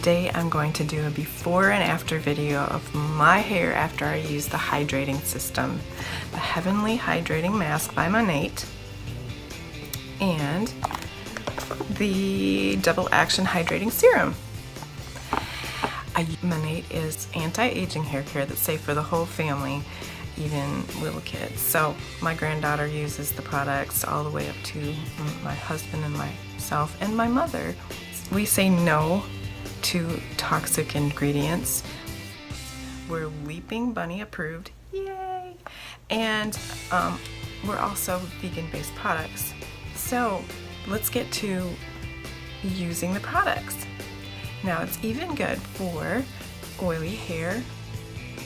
today I'm going to do a before and after video of my hair after I use the hydrating system, the Heavenly Hydrating Mask by Monate, and the Double Action Hydrating Serum. Monate is anti-aging hair care that's safe for the whole family, even little kids. So my granddaughter uses the products all the way up to my husband and myself and my mother. We say no to toxic ingredients. We're Leaping Bunny approved, yay! And we're also vegan-based products. So let's get to using the products. Now it's even good for oily hair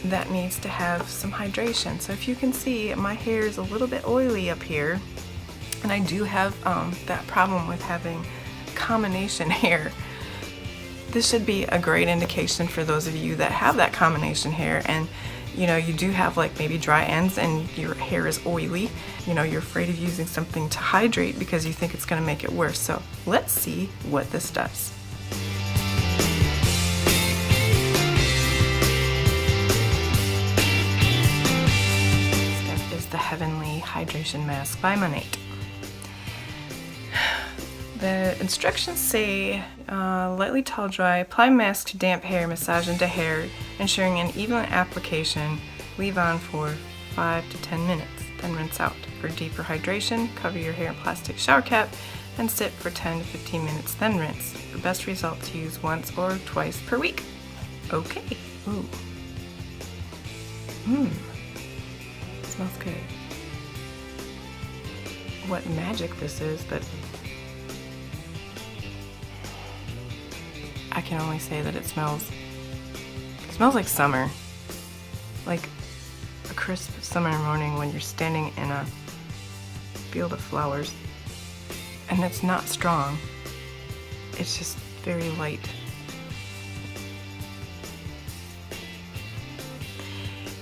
that needs to have some hydration. So if you can see, my hair is a little bit oily up here, and I do have that problem with having combination hair. This should be a great indication for those of you that have that combination hair and you do have like maybe dry ends and your hair is oily. You're afraid of using something to hydrate because you think it's going to make it worse. So let's see what this does. The Heavenly Hydration Mask by Monate. The instructions say lightly towel dry, apply mask to damp hair, massage into hair, ensuring an even application, leave on for 5 to 10 minutes, then rinse out. For deeper hydration, cover your hair in plastic shower cap and sit for 10 to 15 minutes, then rinse. For best results, use once or twice per week. Okay. Ooh. Smells good. What magic this is, but I can only say that it smells like summer. Like a crisp summer morning when you're standing in a field of flowers. And it's not strong. It's just very light.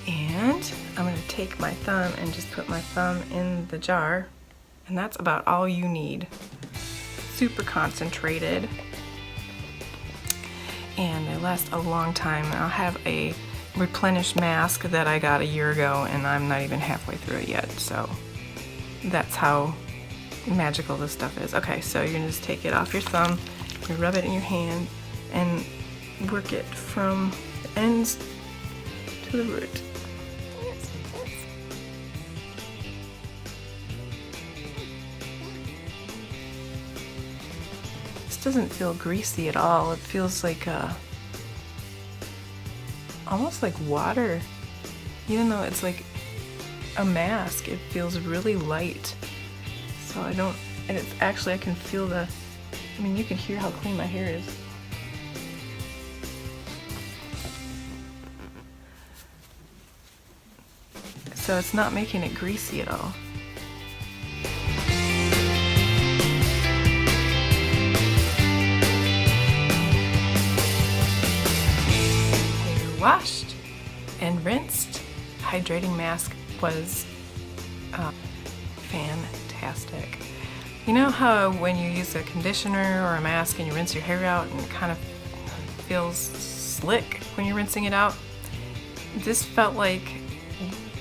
And I'm going to take my thumb and just put my thumb in the jar, and that's about all you need. Super concentrated, and they last a long time. I'll have a replenished mask that I got a year ago, and I'm not even halfway through it yet, so that's how magical this stuff is. Okay, so you're going to just take it off your thumb, you rub it in your hand, and work it from the ends to the root. Doesn't feel greasy at all. It feels like almost like water. Even though it's like a mask, it feels really light. So and it's actually, I can feel you can hear how clean my hair is. So it's not making it greasy at all. Washed and rinsed. Hydrating mask was fantastic. You know how when you use a conditioner or a mask and you rinse your hair out and it kind of feels slick when you're rinsing it out? This felt like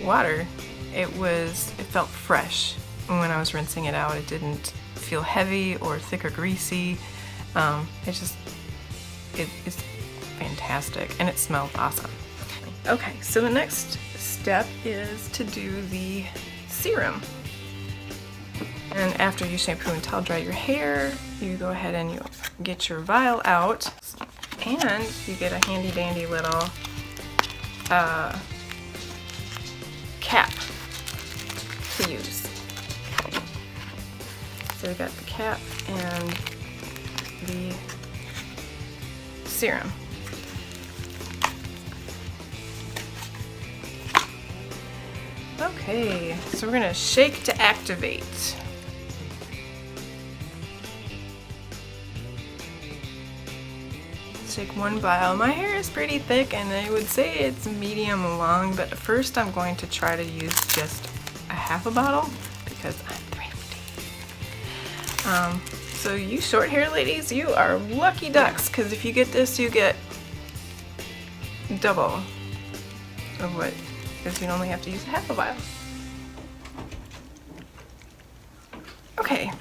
water. It felt fresh when I was rinsing it out. It didn't feel heavy or thick or greasy. It's fantastic, and it smells awesome. Okay, so the next step is to do the serum. And after you shampoo and towel dry your hair, you go ahead and you get your vial out, and you get a handy dandy little cap to use. So we got the cap and the serum. Okay, so we're gonna shake to activate. Take one vial. My hair is pretty thick and I would say it's medium long, but first I'm going to try to use just a half a bottle because I'm thrifty. So you short hair ladies, you are lucky ducks, because if you get this, you get double of what, because you only have to use half a vial. Okay,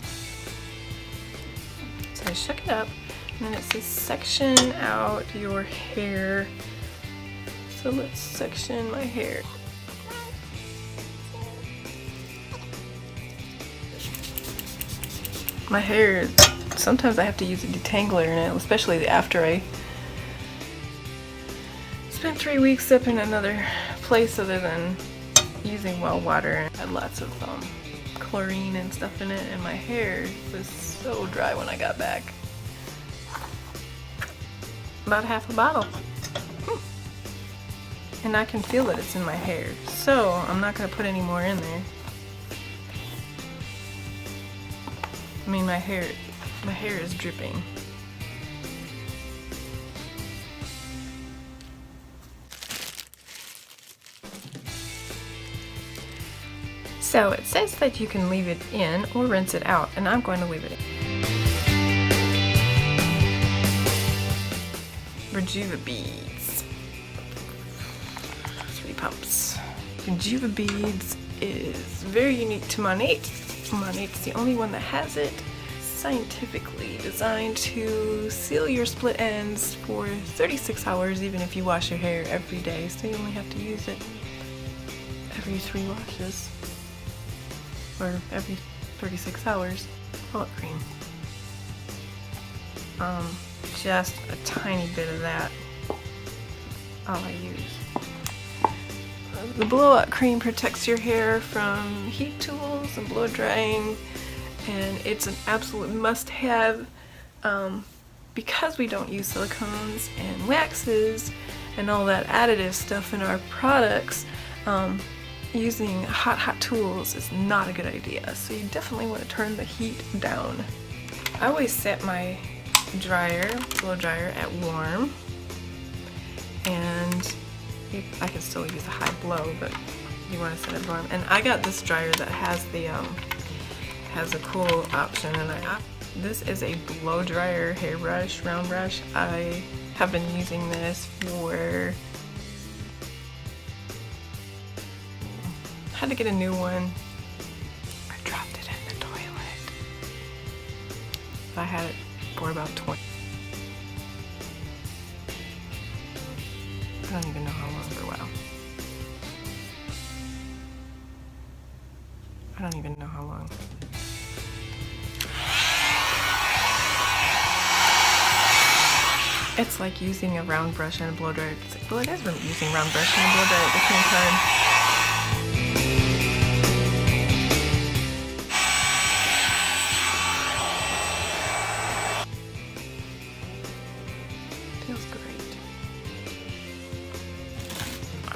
so I shook it up, and then it says section out your hair. So let's section my hair. My hair, sometimes I have to use a detangler in it, especially after I spent 3 weeks up in another place other than using well water. And had lots of chlorine and stuff in it, and my hair was so dry when I got back. About half a bottle. And I can feel that it's in my hair, so I'm not going to put any more in there. I mean, my hair is dripping. So it says that you can leave it in or rinse it out, and I'm going to leave it in. Rejuva beads. 3 pumps. Rejuva beads is very unique to Monat. Monat's the only one that has it. Scientifically designed to seal your split ends for 36 hours, even if you wash your hair every day. So you only have to use it every 3 washes, or every 36 hours. Bullet cream. Just a tiny bit of that. All I use. The blowout cream protects your hair from heat tools and blow drying, and it's an absolute must-have because we don't use silicones and waxes and all that additive stuff in our products. Using hot tools is not a good idea, so you definitely want to turn the heat down. I always set my blow dryer at warm, and I can still use a high blow, but you want to set it warm. And I got this dryer that has the has a cool option, and this is a blow dryer hairbrush, round brush. I have been using this for, had to get a new one. I dropped it in the toilet. I had it for about 20. I don't even know how long for a while. I don't even know how long. It's like using a round brush and a blow dryer. It's like, well, it is using a round brush and a blow dryer at the same time. Feels great.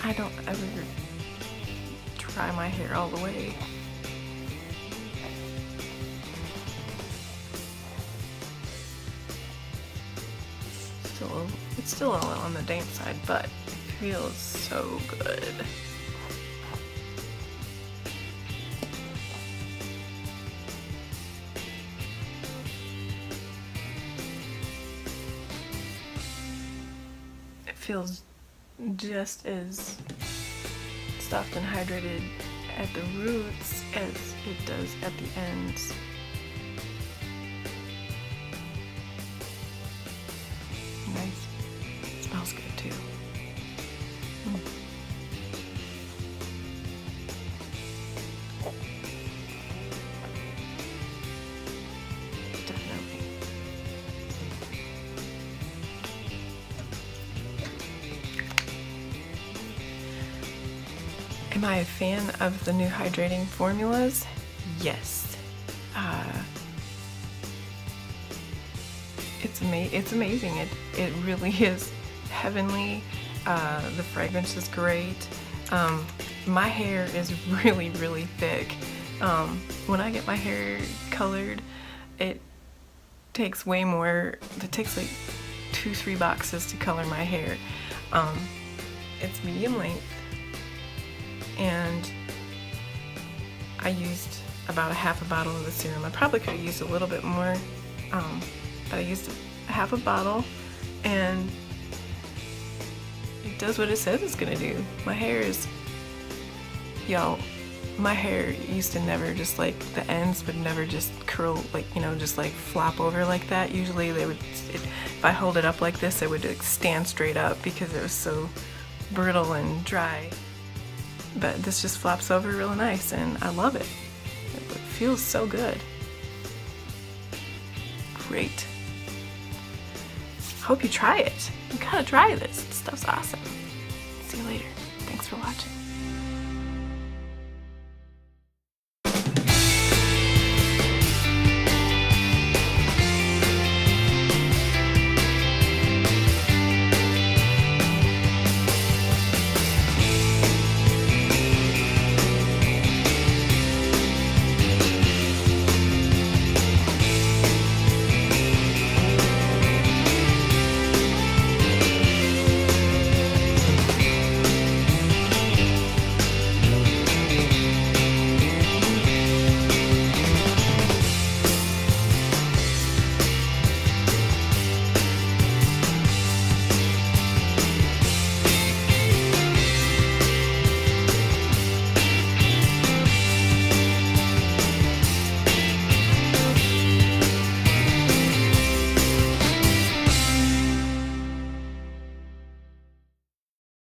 I don't ever dry my hair all the way. It's still a little on the damp side, but it feels so good. It feels just as soft and hydrated at the roots as it does at the ends. Nice. It smells good too. Definitely. Am I a fan of the new hydrating formulas? Yes. It's amazing. It really is heavenly. The fragrance is great. My hair is really, really thick. When I get my hair colored, it takes way more. It takes like 2-3 boxes to color my hair. It's medium length, and I used about a half a bottle of the serum. I probably could have used a little bit more, but I used half a bottle, and it does what it says it's gonna do. My hair is, y'all, my hair used to never just like, the ends would never just curl, like, you know, just like flop over like that. Usually they would, if I hold it up like this, it would like stand straight up because it was so brittle and dry. But this just flops over real nice, and I love it. It feels so good. Great. Hope you try it. You gotta try this. This stuff's awesome. See you later. Thanks for watching.